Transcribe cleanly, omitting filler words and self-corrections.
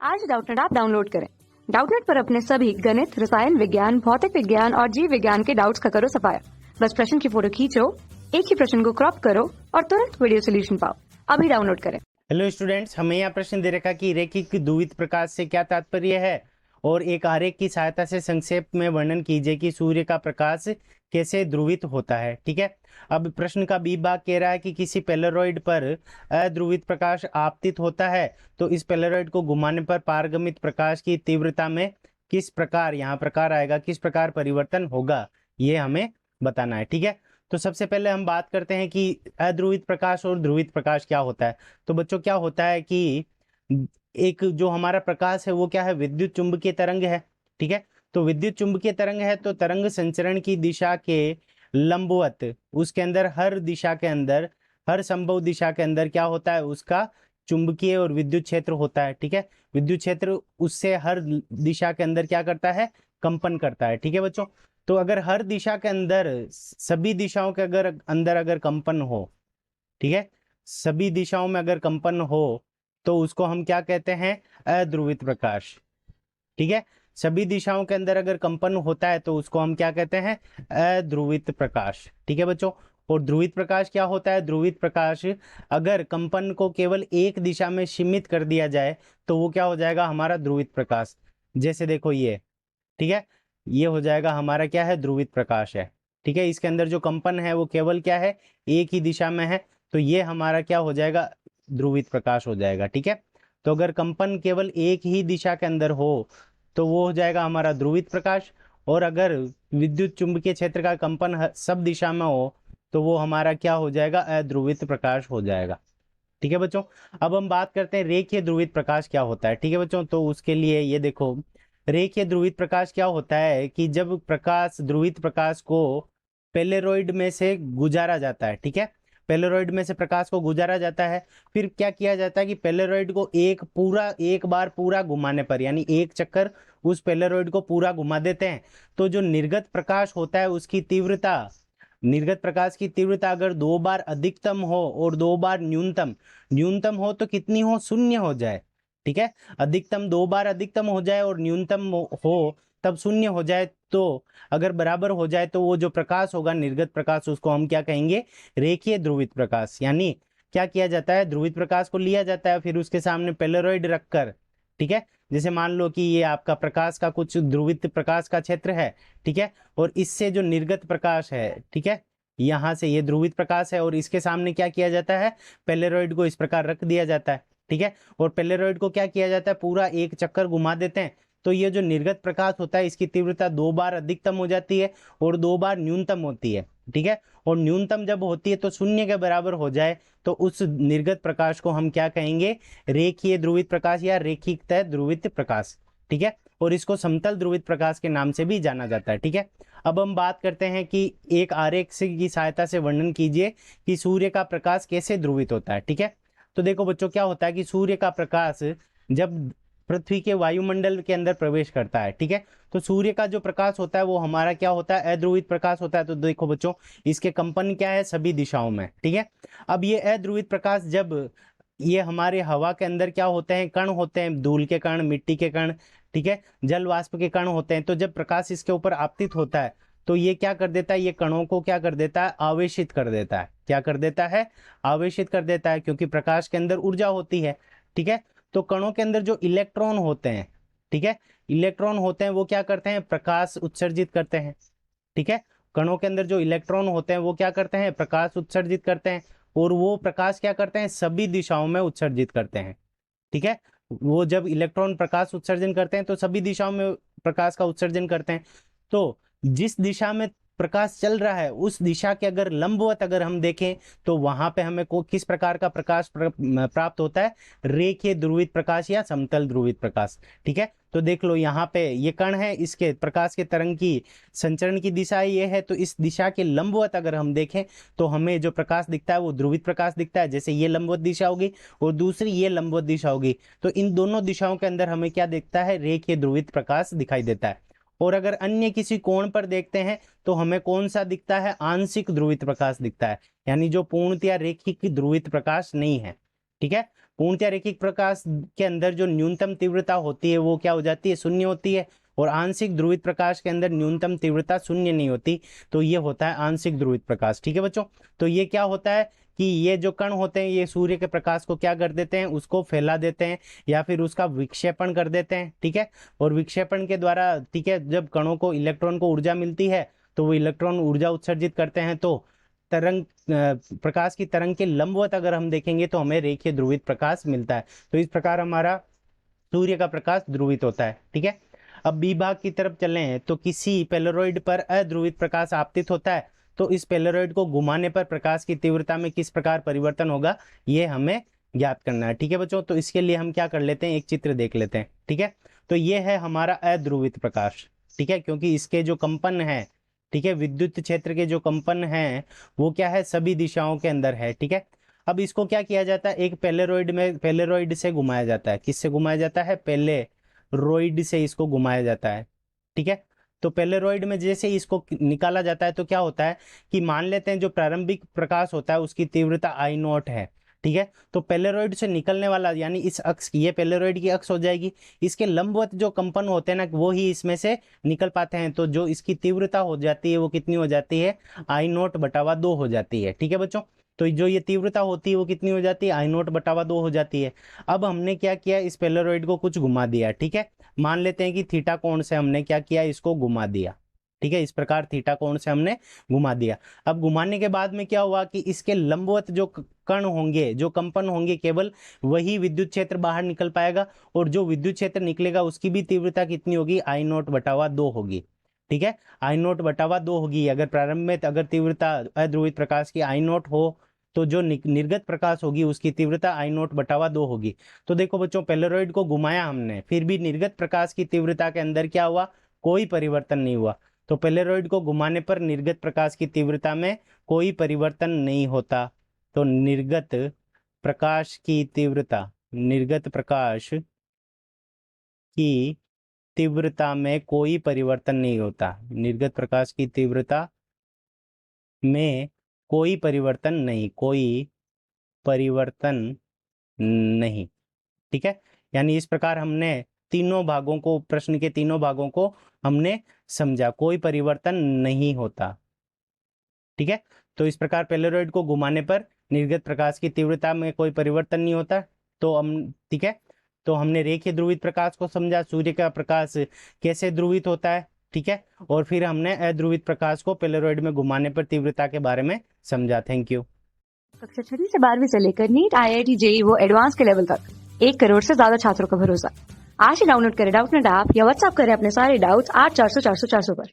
आज Doubtnut app download करें। Doubtnut पर अपने सभी गणित, रसायन विज्ञान, भौतिक विज्ञान और जीव विज्ञान के डाउट्स का करो सफाया। बस प्रश्न की फोटो खींचो, एक ही प्रश्न को क्रॉप करो और तुरंत वीडियो सोल्यूशन पाओ। अभी डाउनलोड करें। हेलो स्टूडेंट्स, हमें यहाँ प्रश्न दे रखा कि रैखिक द्विविध प्रकाश से क्या तात्पर्य है और एक आरेख की सहायता से संक्षेप में वर्णन कीजिए कि सूर्य का प्रकाश कैसे ध्रुवित होता है। ठीक है, अब प्रश्न का बी भाग कह रहा है कि किसी पोलैरॉइड पर अध्रुवित प्रकाश आपतित होता है तो इस पोलैरॉइड को घुमाने पर पारगमित प्रकाश की तीव्रता में किस प्रकार, यहाँ प्रकार आएगा, किस प्रकार परिवर्तन होगा, ये हमें बताना है। ठीक है, तो सबसे पहले हम बात करते हैं कि अध्रुवित प्रकाश और ध्रुवित प्रकाश क्या होता है। तो बच्चों क्या होता है कि एक जो हमारा प्रकाश है वो क्या है, विद्युत चुंबकीय तरंग है। ठीक है, तो विद्युत चुंबकीय तरंग है तो तरंग संचरण की दिशा के लंबवत उसके अंदर हर दिशा के अंदर, हर संभव दिशा के अंदर क्या होता है, उसका चुंबकीय और विद्युत क्षेत्र होता है। ठीक है, विद्युत क्षेत्र उससे हर दिशा के अंदर क्या करता है, कंपन करता है। ठीक है बच्चों, तो अगर हर दिशा के अंदर, सभी दिशाओं के अगर कंपन हो, ठीक है, सभी दिशाओं में अगर कंपन हो तो उसको हम क्या कहते हैं, अध्रुवित प्रकाश। ठीक है, सभी दिशाओं के अंदर अगर कंपन होता है तो उसको हम क्या कहते हैं, अध्रुवित प्रकाश। ठीक है बच्चों, और ध्रुवित प्रकाश क्या होता है, ध्रुवित प्रकाश अगर कंपन को केवल एक दिशा में सीमित कर दिया जाए तो वो क्या हो जाएगा, हमारा ध्रुवित प्रकाश। जैसे देखो ये, ठीक है, ये हो जाएगा हमारा क्या है, ध्रुवित प्रकाश है। ठीक है, इसके अंदर जो कंपन है वो केवल क्या है, एक ही दिशा में है, तो ये हमारा क्या हो जाएगा, ध्रुवित प्रकाश हो जाएगा। ठीक है, तो अगर कंपन केवल एक ही दिशा के अंदर हो तो वो हो जाएगा हमारा ध्रुवित प्रकाश, और अगर विद्युत चुंबकीय क्षेत्र का कंपन सब दिशा में हो तो वो हमारा क्या हो जाएगा, अध्रुवित प्रकाश हो जाएगा। ठीक है बच्चों, अब हम बात करते हैं रेखीय ध्रुवित प्रकाश क्या होता है। ठीक है बच्चों, तो उसके लिए ये देखो, रेखीय ध्रुवित प्रकाश क्या होता है कि जब प्रकाश, ध्रुवित प्रकाश को पेलेरॉइड में से गुजारा जाता है। ठीक है, पेलेरॉइड में से प्रकाश को गुजारा जाता है, फिर क्या किया जाता है कि पेलेरॉइड को एक बार पूरा घुमाने पर, यानी एक चक्कर उस पेलेरॉइड को पूरा घुमा देते हैं, तो जो निर्गत प्रकाश होता है उसकी तीव्रता, निर्गत प्रकाश की तीव्रता अगर 2 बार अधिकतम हो और 2 बार न्यूनतम, न्यूनतम हो तो कितनी हो, 0 हो जाए। ठीक है, अधिकतम 2 बार अधिकतम हो जाए और न्यूनतम हो तब 0 हो जाए, तो अगर बराबर हो जाए तो वो जो प्रकाश होगा, निर्गत प्रकाश, उसको हम क्या कहेंगे, रेखीय ध्रुवित प्रकाश। यानी क्या किया जाता है, ध्रुवित प्रकाश को लिया जाता है, फिर उसके सामने पेलेरॉइड रखकर, ठीक है, जैसे मान लो कि ये आपका प्रकाश का कुछ ध्रुवित प्रकाश का क्षेत्र है। ठीक है, और इससे जो निर्गत प्रकाश है, ठीक है, यहाँ से ये ध्रुवित प्रकाश है और इसके सामने क्या किया जाता है, पेलेरॉइड को इस प्रकार रख दिया जाता है। ठीक है, और पेलेरॉइड को क्या किया जाता है, पूरा एक चक्कर घुमा देते हैं, तो ये जो निर्गत प्रकाश होता है इसकी तीव्रता 2 बार अधिकतम हो जाती है और 2 बार न्यूनतम होती है। ठीक है, और न्यूनतम जब होती है तो 0 के बराबर हो जाए तो उस निर्गत प्रकाश को हम क्या कहेंगे, रेखीय ध्रुवित प्रकाश या रेखिकतः ध्रुवित प्रकाश। ठीक है, और इसको समतल ध्रुवित प्रकाश के नाम से भी जाना जाता है। ठीक है, अब हम बात करते हैं कि एक आरेख से की सहायता से वर्णन कीजिए कि सूर्य का प्रकाश कैसे ध्रुवित होता है। ठीक है, तो देखो बच्चों क्या होता है कि सूर्य का प्रकाश जब पृथ्वी के वायुमंडल के अंदर प्रवेश करता है, ठीक है, तो सूर्य का जो प्रकाश होता है वो हमारा क्या होता है, अध्रुवित प्रकाश होता है। तो देखो बच्चों, इसके कंपन क्या है, सभी दिशाओं में। ठीक है, अब ये अध्रुवित प्रकाश जब ये हमारे हवा के अंदर क्या होते हैं, कण होते हैं, धूल के कण, मिट्टी के कण, ठीक है, जल वाष्प के कण होते हैं, तो जब प्रकाश इसके ऊपर आपतित होता है तो ये क्या कर देता है, ये कणों को क्या कर देता है, आवेशित कर देता है। क्या कर देता है, आवेशित कर देता है, क्योंकि प्रकाश के अंदर ऊर्जा होती है। ठीक है, तो कणों के अंदर जो इलेक्ट्रॉन होते हैं, ठीक है, इलेक्ट्रॉन होते हैं वो क्या करते हैं, प्रकाश उत्सर्जित करते हैं। ठीक है, कणों के अंदर जो इलेक्ट्रॉन होते हैं वो क्या करते हैं, प्रकाश उत्सर्जित करते हैं, और वो प्रकाश क्या करते हैं, सभी दिशाओं में उत्सर्जित करते हैं। ठीक है, वो जब इलेक्ट्रॉन प्रकाश उत्सर्जन करते हैं तो सभी दिशाओं में प्रकाश का उत्सर्जन करते हैं। तो जिस दिशा में प्रकाश चल रहा है उस दिशा के अगर लंबवत अगर हम देखें तो वहां पे हमें को किस प्रकार का प्रकाश प्राप्त होता है, रेखीय ध्रुवित प्रकाश या समतल ध्रुवित प्रकाश। ठीक है, तो देख लो यहाँ पे ये कण है, इसके प्रकाश के तरंग की संचरण की दिशा ये है, तो इस दिशा के लंबवत अगर हम देखें तो हमें जो प्रकाश दिखता है वो ध्रुवित प्रकाश दिखता है। जैसे ये लंबवत दिशा होगी और दूसरी ये लंबवत दिशा होगी, तो इन दोनों दिशाओं के अंदर हमें क्या दिखता है, रेखीय ध्रुवित प्रकाश दिखाई देता है। और अगर अन्य किसी कोण पर देखते हैं तो हमें कौन सा दिखता है, आंशिक ध्रुवित प्रकाश दिखता है, यानी जो पूर्णतया रेखिक ध्रुवित प्रकाश नहीं है। ठीक है, पूर्णतया रैखिक प्रकाश के अंदर जो न्यूनतम तीव्रता होती है वो क्या हो जाती है, शून्य होती है, और आंशिक ध्रुवित प्रकाश के अंदर न्यूनतम तीव्रता शून्य नहीं होती, तो ये होता है आंशिक ध्रुवित प्रकाश। ठीक है बच्चों, तो ये क्या होता है कि ये जो कण होते हैं ये सूर्य के प्रकाश को क्या कर देते हैं, उसको फैला देते हैं या फिर उसका विक्षेपण कर देते हैं। ठीक है, और विक्षेपण के द्वारा, ठीक है, जब कणों को, इलेक्ट्रॉन को ऊर्जा मिलती है तो वो इलेक्ट्रॉन ऊर्जा उत्सर्जित करते हैं, तो तरंग प्रकाश की तरंग के लंबवत अगर हम देखेंगे तो हमें रेखीय ध्रुवित प्रकाश मिलता है। तो इस प्रकार हमारा सूर्य का प्रकाश ध्रुवित होता है। ठीक है, अब बी भाग की तरफ चलें तो किसी पेलोरॉइड पर अध्रुवित प्रकाश आपतित होता है, तो इस पेलोरॉइड को घुमाने पर प्रकाश की तीव्रता में किस प्रकार परिवर्तन होगा, ये हमें ज्ञात करना है। ठीक है बच्चों, तो इसके लिए हम क्या कर लेते हैं, एक चित्र देख लेते हैं। ठीक है, तो ये है हमारा अध्रुवित प्रकाश। ठीक है, क्योंकि इसके जो कंपन है, ठीक है, विद्युत क्षेत्र के जो कंपन हैं वो क्या है, सभी दिशाओं के अंदर है। ठीक है, अब इसको क्या किया जाता है, एक पेलेरॉइड से घुमाया जाता है। किससे घुमाया जाता है, पेलेरॉइड से इसको घुमाया जाता है। ठीक है, तो पेलेरॉइड में जैसे इसको निकाला जाता है तो क्या होता है कि मान लेते हैं जो प्रारंभिक प्रकाश होता है उसकी तीव्रता आई नॉट है। ठीक है, तो पेलेरॉइड से निकलने वाला, यानी इस अक्ष की, ये पेलेरॉइड की अक्ष हो जाएगी, इसके लंबवत जो कंपन होते हैं ना वो ही इसमें से निकल पाते हैं, तो जो इसकी तीव्रता हो जाती है वो कितनी हो जाती है, आई नॉट बटावा 2 हो जाती है। ठीक है बच्चों, तो जो ये तीव्रता होती है वो कितनी हो जाती है, आई नॉट बटावा 2 हो जाती है। अब हमने क्या किया, इस पेलेरॉइड को कुछ घुमा दिया। ठीक है, मान लेते हैं कि थीटा कोण से हमने क्या किया, इसको घुमा दिया। ठीक है, इस प्रकार थीटा कोण से हमने घुमा दिया। अब घुमाने के बाद में क्या हुआ कि इसके लंबवत जो कण होंगे, जो कंपन होंगे, केवल वही विद्युत क्षेत्र बाहर निकल पाएगा, और जो विद्युत क्षेत्र निकलेगा उसकी भी तीव्रता कितनी होगी, आई नॉट बटावा 2 होगी। ठीक है, आई नॉट बटावा 2 होगी। अगर प्रारंभ में अगर तीव्रता अध्रुवित प्रकाश की आई नॉट हो तो जो निर्गत प्रकाश होगी उसकी तीव्रता आई नॉट बटावा 2 होगी। तो देखो बच्चों, पेलेरॉइड को घुमाया हमने, फिर भी निर्गत प्रकाश की तीव्रता के अंदर क्या हुआ, कोई परिवर्तन नहीं हुआ। तो पेलेरॉइड को घुमाने पर निर्गत प्रकाश की तीव्रता में कोई परिवर्तन नहीं होता। तो निर्गत प्रकाश की तीव्रता, निर्गत प्रकाश की तीव्रता में कोई परिवर्तन नहीं होता, निर्गत प्रकाश की तीव्रता में कोई परिवर्तन नहीं, कोई परिवर्तन नहीं। ठीक है, यानी इस प्रकार हमने तीनों भागों को, प्रश्न के तीनों भागों को हमने समझा, कोई परिवर्तन नहीं होता। ठीक है, तो इस प्रकार पेलेरॉइड को घुमाने पर निर्गत प्रकाश की तीव्रता में कोई परिवर्तन नहीं होता। तो हम, ठीक है, तो हमने रेखीय ध्रुवित प्रकाश को समझा, सूर्य का प्रकाश कैसे ध्रुवित होता है। ठीक है, और फिर हमने अध्रुवित प्रकाश को पेलेरॉइड में घुमाने पर तीव्रता के बारे में समझा। Thank you. कक्षा 6 से 12वीं से लेकर नीट, IIT, JEE वो एडवांस के लेवल तक 1 करोड़ से ज्यादा छात्रों का भरोसा। आज ही डाउनलोड करें डाउटनेट ऐप या व्हाट्सएप करें अपने सारे डाउट्स 8400 400 400 पर।